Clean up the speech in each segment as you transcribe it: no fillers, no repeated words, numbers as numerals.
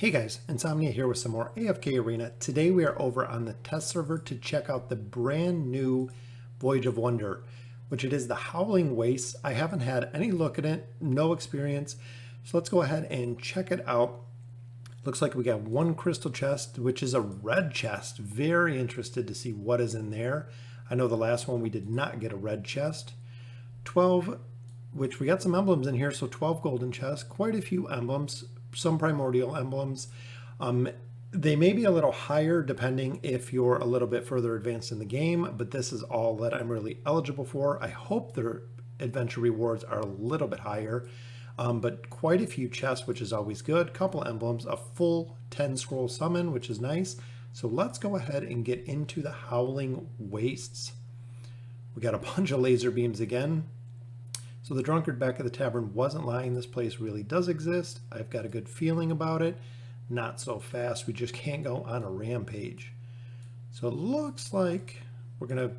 Hey guys, Insomnia here with some more AFK Arena. Today we are over on the test server to check out the brand new Voyage of Wonder, which it is the Howling Wastes. I haven't had any look at it, no experience, so let's go ahead and check it out. Looks like we got one crystal chest, which is a red chest. Very interested to see what is in there. I know the last one we did not get a red chest. 12, which we got some emblems in here, so 12 golden chests, quite a few emblems. Some primordial emblems. They may be a little higher depending if you're a little bit further advanced in the game, but this is all that I'm really eligible for. I hope their adventure rewards are a little bit higher, but quite a few chests, which is always good. Couple emblems, a full 10 scroll summon, which is nice. So let's go ahead and get into the Howling Wastes. We got a bunch of laser beams again. So the drunkard back at the tavern wasn't lying. This place really does exist. I've got a good feeling about it. Not so fast. We just can't go on a rampage. So it looks like we're going to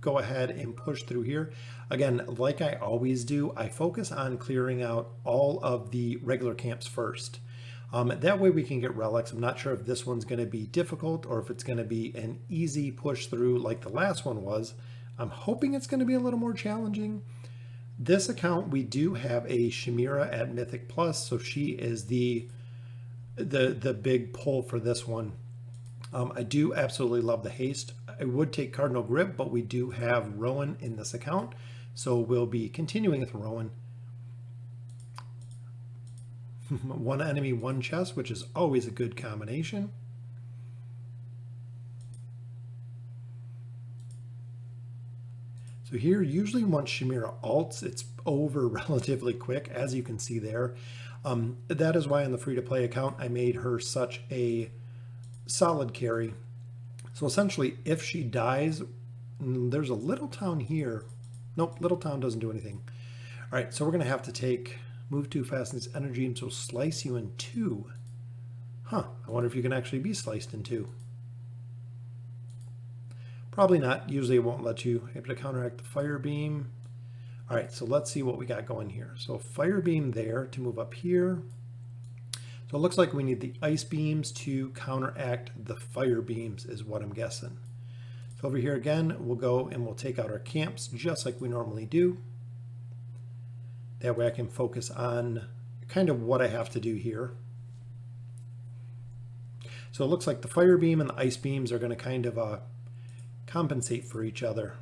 go ahead and push through here. Again, like I always do, I focus on clearing out all of the regular camps first. That way we can get relics. I'm not sure if this one's going to be difficult or if it's going to be an easy push through like the last one was. I'm hoping it's going to be a little more challenging. This account, we do have a Chimera at Mythic Plus, so she is the big pull for this one. I do absolutely love the haste. I would take Cardinal Grip, but we do have Rowan in this account, so we'll be continuing with Rowan. One enemy, one chest, which is always a good combination. So here, usually once Chimera ults, it's over relatively quick, as you can see there. That is why on the free-to-play account, I made her such a solid carry. So essentially, if she dies, there's a little town here. Nope, little town doesn't do anything. All right, so we're going to have to take move too fast in this energy, and so slice you in two. Huh, I wonder if you can actually be sliced in two. Probably not. Usually it won't let you able to counteract the fire beam. All right, so let's see what we got going here. So fire beam there to move up here. So it looks like we need the ice beams to counteract the fire beams is what I'm guessing. So over here again, we'll go and we'll take out our camps just like we normally do. That way I can focus on kind of what I have to do here. So it looks like the fire beam and the ice beams are going to kind of compensate for each other.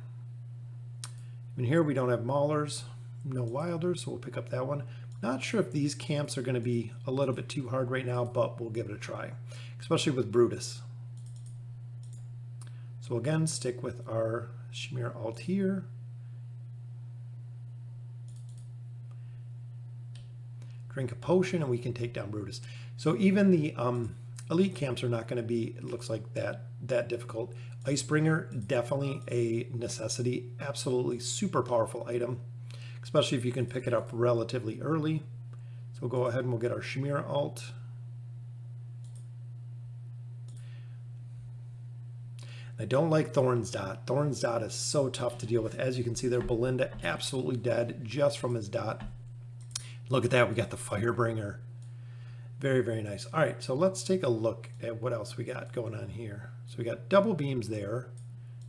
And here we don't have maulers, no wilders, so we'll pick up that one. Not sure if these camps are going to be a little bit too hard right now, but we'll give it a try, especially with Brutus. So again, stick with our Chimera alt here. Drink a potion and we can take down Brutus. So even the elite camps are not going to be, it looks like that difficult. Icebringer, definitely a necessity. Absolutely super powerful item, especially if you can pick it up relatively early. So we'll go ahead and we'll get our Chimera alt. I don't like Thorn's Dot. Thorn's Dot is so tough to deal with. As you can see there, Belinda absolutely dead just from his dot. Look at that, we got the Firebringer. Very, very nice. All right, so let's take a look at what else we got going on here. So we got double beams there,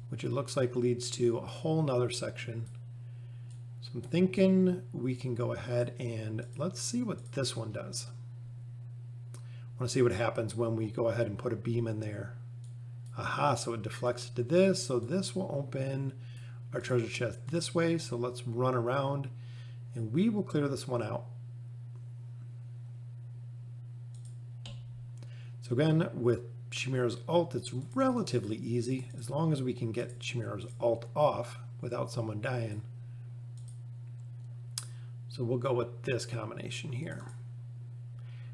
which it looks like leads to a whole nother section. So I'm thinking we can go ahead and let's see what this one does. I want to see what happens when we go ahead and put a beam in there. Aha, so it deflects to this. So this will open our treasure chest this way. So let's run around and we will clear this one out. So again, with Chimera's alt, it's relatively easy as long as we can get Chimera's alt off without someone dying. So we'll go with this combination here.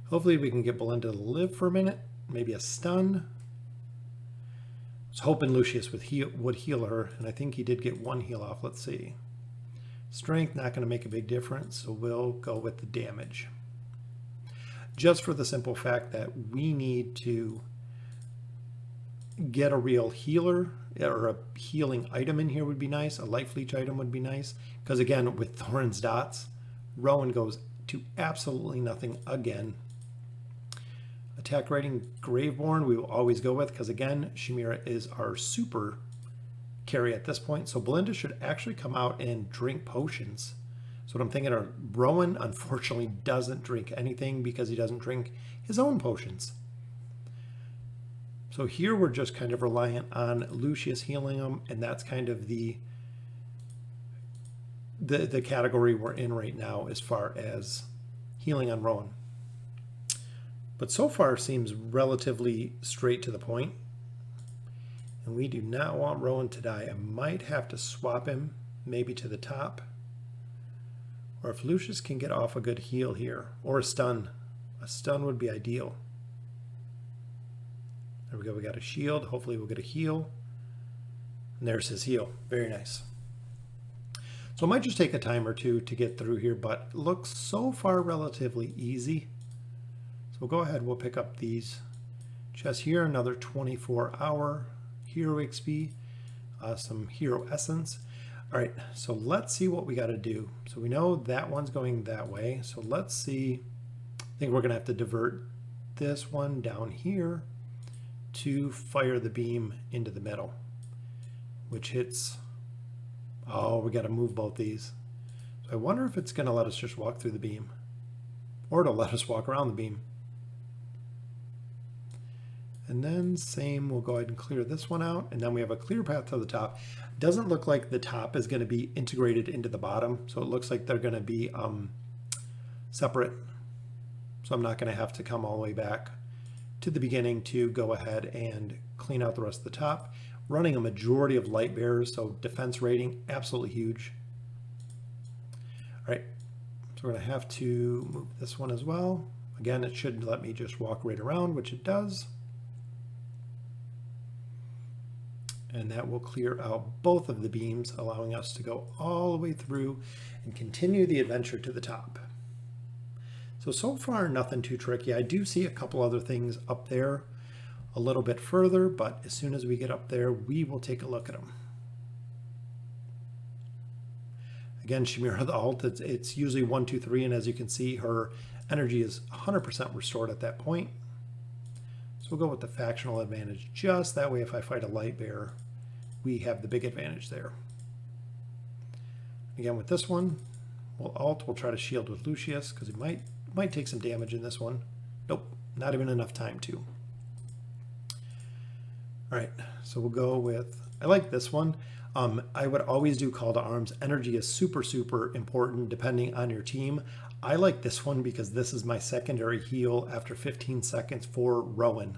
Hopefully we can get Belinda to live for a minute, maybe a stun. I was hoping Lucius would heal her, and I think he did get one heal off. Let's see. Strength, not going to make a big difference, so we'll go with the damage. Just for the simple fact that we need to get a real healer, or a healing item in here would be nice. A life leech item would be nice. Because again, with Thorn's Dots, Rowan goes to absolutely nothing again. attack rating, Graveborn we will always go with because again, Chimera is our super carry at this point. So Belinda should actually come out and drink potions. So what I'm thinking are Rowan unfortunately doesn't drink anything because he doesn't drink his own potions. So here we're just kind of reliant on Lucius healing him, and that's kind of the category we're in right now as far as healing on Rowan. But so far seems relatively straight to the point. And we do not want Rowan to die. I might have to swap him maybe to the top. Or if Lucius can get off a good heal here, or a stun. A stun would be ideal. There we go, we got a shield. Hopefully we'll get a heal. And there's his heal. Very nice. So it might just take a time or two to get through here, but it looks so far relatively easy. So we'll go ahead, we'll pick up these chests here, another 24-hour hero XP, some hero essence. All right, so let's see what we got to do. So we know that one's going that way. So let's see. I think we're going to have to divert this one down here to fire the beam into the middle, which hits. Oh, we got to move both these. So I wonder if it's going to let us just walk through the beam, or it'll let us walk around the beam. And then same, we'll go ahead and clear this one out, and then we have a clear path to the top. Doesn't look like the top is going to be integrated into the bottom, so it looks like they're going to be separate. So I'm not going to have to come all the way back to the beginning to go ahead and clean out the rest of the top. Running a majority of light bearers, so defense rating absolutely huge. All right, so we're going to have to move this one as well. Again, it should let me just walk right around, which it does. And that will clear out both of the beams, allowing us to go all the way through and continue the adventure to the top. So far, nothing too tricky. I do see a couple other things up there a little bit further, but as soon as we get up there, we will take a look at them. Again, Chimera, the ult, it's usually 1, 2, 3, and as you can see, her energy is 100% restored at that point. So we'll go with the factional advantage, just that way if I fight a light bearer, we have the big advantage there. Again, with this one, we'll ult, we'll try to shield with Lucius, because he might take some damage in this one. Nope, not even enough time to. All right, so we'll go with, I like this one. I would always do call to arms. Energy is super, super important depending on your team. I like this one because this is my secondary heal after 15 seconds for Rowan.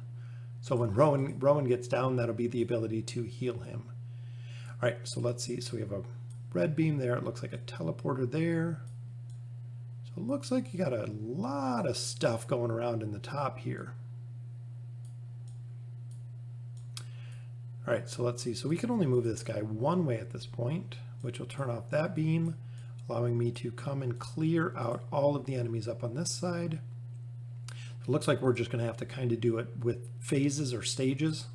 So when Rowan gets down, that'll be the ability to heal him. All right, so let's see. So we have a red beam there. It looks like a teleporter there. So it looks like you got a lot of stuff going around in the top here. All right, so let's see. So we can only move this guy one way at this point, which will turn off that beam, allowing me to come and clear out all of the enemies up on this side. It looks like we're just going to have to kind of do it with phases or stages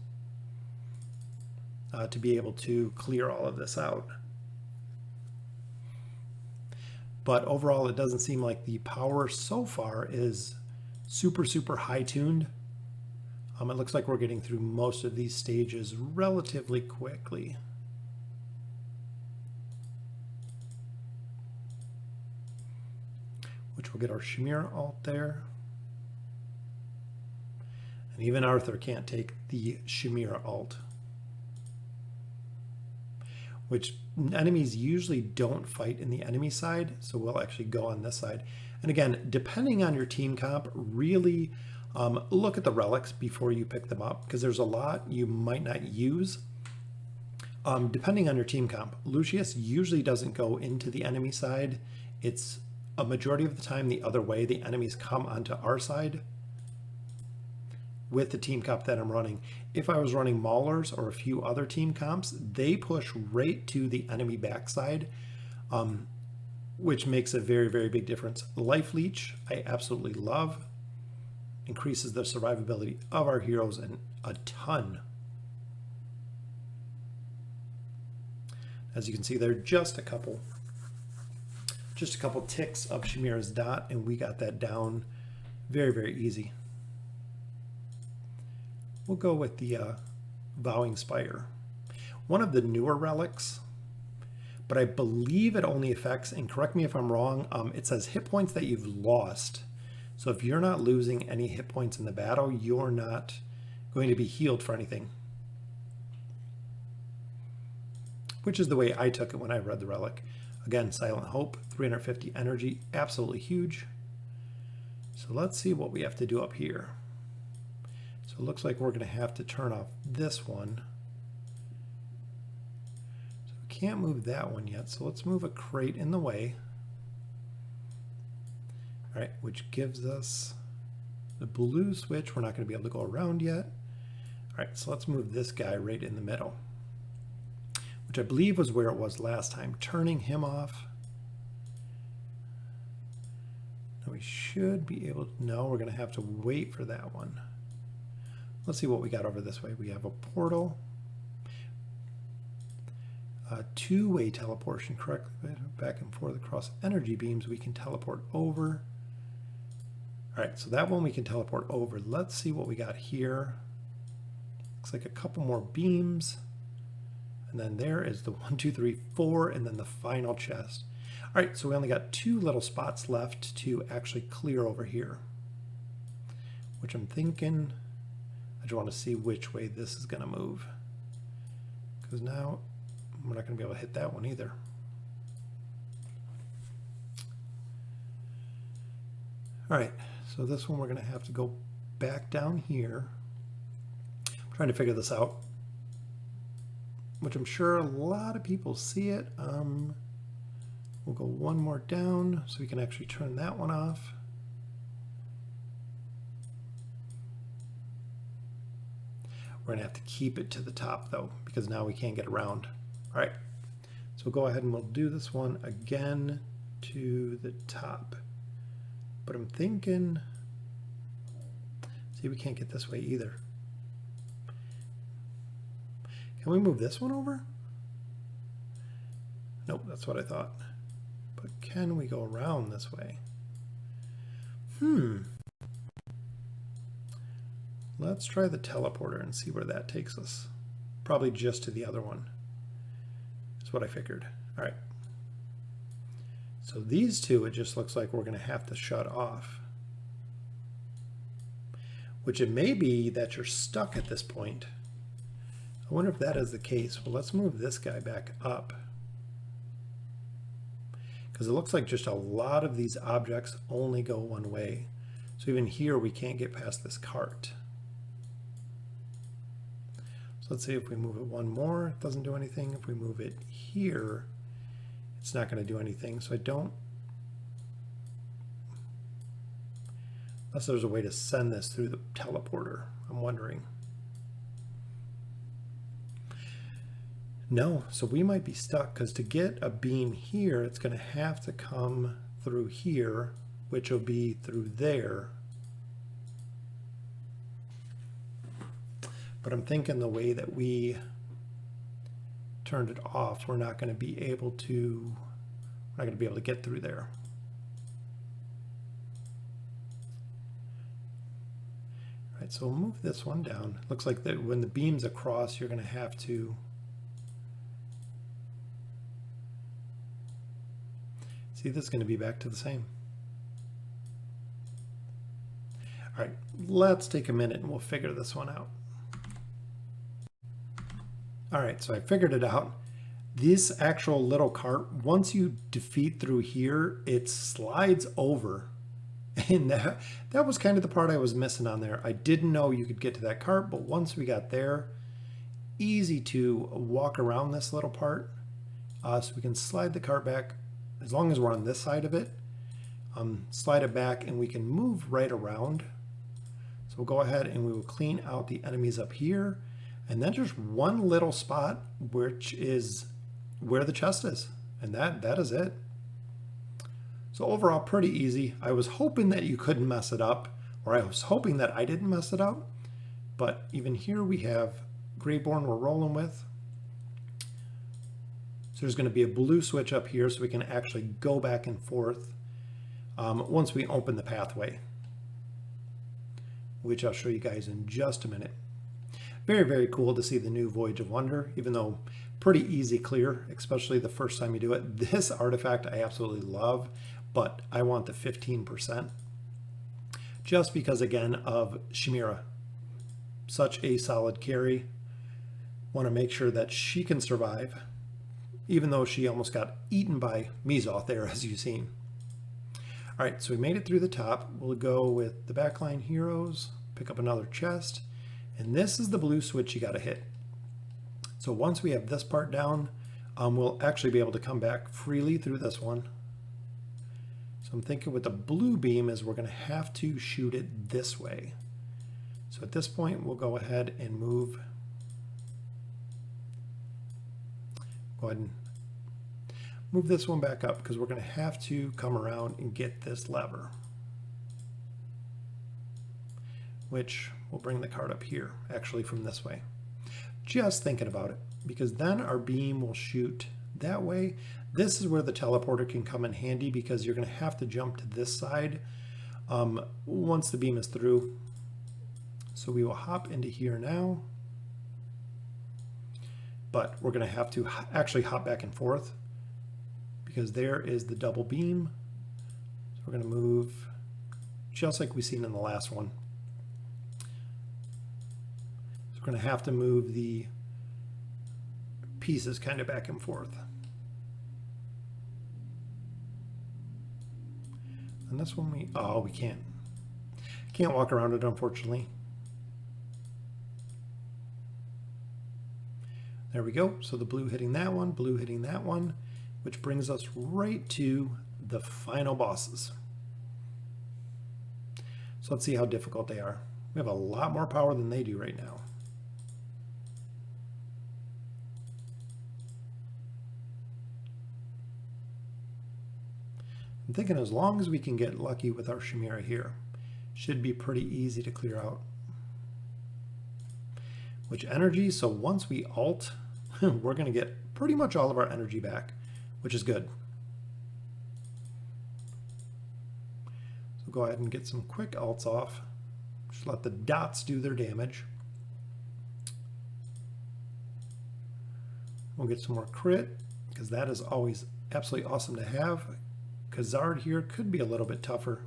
to be able to clear all of this out. But overall, it doesn't seem like the power so far is super, super high tuned. It looks like we're getting through most of these stages relatively quickly. Which will get our Chimera ult there. And even Arthur can't take the Chimera ult. Which enemies usually don't fight in the enemy side, so we'll actually go on this side. And again, depending on your team comp, really look at the relics before you pick them up, because there's a lot you might not use. Depending on your team comp, Lucius usually doesn't go into the enemy side. It's a majority of the time the other way. The enemies come onto our side with the team comp that I'm running. If I was running Maulers or a few other team comps, they push right to the enemy backside, which makes a very, very big difference. Life Leech, I absolutely love. Increases the survivability of our heroes a ton. As you can see there, just a couple ticks of Chimera's dot, and we got that down very, very easy. We'll go with the Vowing Spire. One of the newer relics, but I believe it only affects, and correct me if I'm wrong, it says hit points that you've lost. So if you're not losing any hit points in the battle, you're not going to be healed for anything. Which is the way I took it when I read the relic. Again, Silent Hope, 350 energy, absolutely huge. So let's see what we have to do up here. So it looks like we're going to have to turn off this one. So we can't move that one yet, so let's move a crate in the way. All right, which gives us the blue switch. We're not going to be able to go around yet. All right, so let's move this guy right in the middle, which I believe was where it was last time. Turning him off. Now we should be able to, no, we're going to have to wait for that one. Let's see what we got over this way. We have a portal, a two-way teleportation, correctly back and forth across energy beams. We can teleport over. All right, so that one we can teleport over. Let's see what we got here. Looks like a couple more beams. And then there is the 1, 2, 3, 4, and then the final chest. All right, so we only got 2 little spots left to actually clear over here, which I'm thinking, I just want to see which way this is going to move, because now we're not going to be able to hit that one either. All right, so this one we're going to have to go back down here. I'm trying to figure this out, which I'm sure a lot of people see it. We'll go one more down so we can actually turn that one off. We're gonna have to keep it to the top though, because now we can't get around. All right, so we'll go ahead and we'll do this one again to the top. But I'm thinking, see, we can't get this way either. Can we move this one over? Nope, that's what I thought. But can we go around this way? Let's try the teleporter and see where that takes us. Probably just to the other one. That's what I figured. All right. So these two, it just looks like we're going to have to shut off. Which it may be that you're stuck at this point. I wonder if that is the case. Well, let's move this guy back up, because it looks like just a lot of these objects only go one way. So even here, we can't get past this cart. So let's see if we move it one more, it doesn't do anything. If we move it here, it's not going to do anything. So I don't, unless there's a way to send this through the teleporter, I'm wondering. No, so we might be stuck, because to get a beam here, it's going to have to come through here, which will be through there. But I'm thinking the way that we turned it off, we're not going to be able to get through there. All right, so we'll move this one down. Looks like that when the beam's across, you're going to have to see, this is going to be back to the same. All right, let's take a minute and we'll figure this one out. All right, so I figured it out. This actual little cart, once you defeat through here, it slides over. And that was kind of the part I was missing on there. I didn't know you could get to that cart, but once we got there, easy to walk around this little part. So we can slide the cart back, as long as we're on this side of it, slide it back and we can move right around. So we'll go ahead and we will clean out the enemies up here, and then just one little spot, which is where the chest is, and that is it. So overall, pretty easy. I was hoping that you couldn't mess it up, or I was hoping that I didn't mess it up, but even here we have Greyborn we're rolling with. So there's going to be a blue switch up here so we can actually go back and forth once we open the pathway, which I'll show you guys in just a minute. Very, very cool to see the new Voyage of Wonder, even though pretty easy clear, especially the first time you do it. This artifact I absolutely love, but I want the 15%. Just because, again, of Chimera. Such a solid carry. Want to make sure that she can survive, even though she almost got eaten by Mizoth there, as you've seen. All right, so we made it through the top. We'll go with the backline heroes, pick up another chest, and this is the blue switch you got to hit. So once we have this part down, we'll actually be able to come back freely through this one. So I'm thinking with the blue beam is we're going to have to shoot it this way. So at this point, we'll go ahead and move. Go ahead and move this one back up because we're going to have to come around and get this lever, which will bring the card up here, actually from this way. Just thinking about it, because then our beam will shoot that way. This is where the teleporter can come in handy because you're going to have to jump to this side once the beam is through. So we will hop into here now, but we're going to have to actually hop back and forth because there is the double beam. So we're going to move just like we've seen in the last one. So we're going to have to move the pieces kind of back and forth. And this one we can't walk around it, unfortunately. There we go. So the blue hitting that one, blue hitting that one, which brings us right to the final bosses. So let's see how difficult they are. We have a lot more power than they do right now. I'm thinking as long as we can get lucky with our Chimera here, should be pretty easy to clear out. Which energy, so once we ult, we're going to get pretty much all of our energy back, which is good. So go ahead and get some quick ults off. Just let the dots do their damage. We'll get some more crit, because that is always absolutely awesome to have. Khazard here could be a little bit tougher,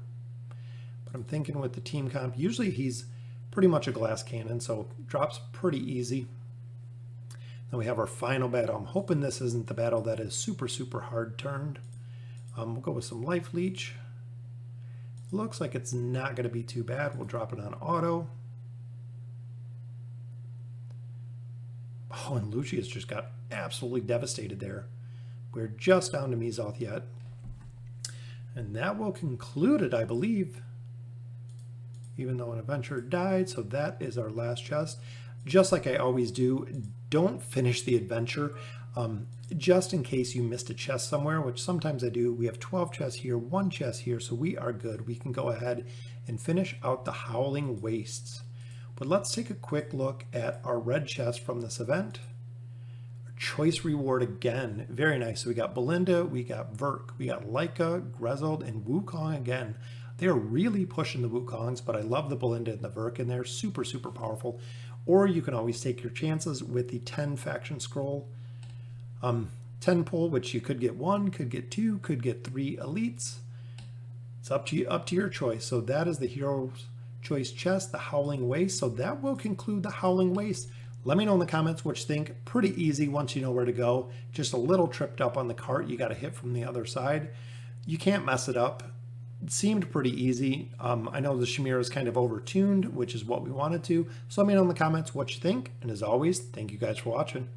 but I'm thinking with the team comp, usually he's pretty much a glass cannon, so drops pretty easy. Then we have our final battle. I'm hoping this isn't the battle that is super, super hard turned. We'll go with some life leech. Looks like it's not going to be too bad. We'll drop it on auto. Oh, and Lucius just got absolutely devastated there. We're just down to Mizoth yet. And that will conclude it, I believe. Even though an adventurer died, so that is our last chest. Just like I always do, don't finish the adventure. Just in case you missed a chest somewhere, which sometimes I do. We have 12 chests here, 1 chest here, so we are good. We can go ahead and finish out the Howling Wastes. But let's take a quick look at our red chest from this event. Choice reward again, very nice. So we got Belinda, we got Verk, we got Leica, Grezold, and Wukong again. They're really pushing the Wukongs, but I love the Belinda and the Verk in there. Super, super powerful. Or you can always take your chances with the 10 faction scroll. 10 pull, which you could get 1, could get 2, could get 3 elites. It's up to your choice. So that is the Hero's Choice chest, the Howling Waste. So that will conclude the Howling Waste. Let me know in the comments what you think. Pretty easy once you know where to go. Just a little tripped up on the cart. You got to hit from the other side. You can't mess it up. It seemed pretty easy. I know the Chimera is kind of overtuned, which is what we wanted to. So let me know in the comments what you think. And as always, thank you guys for watching.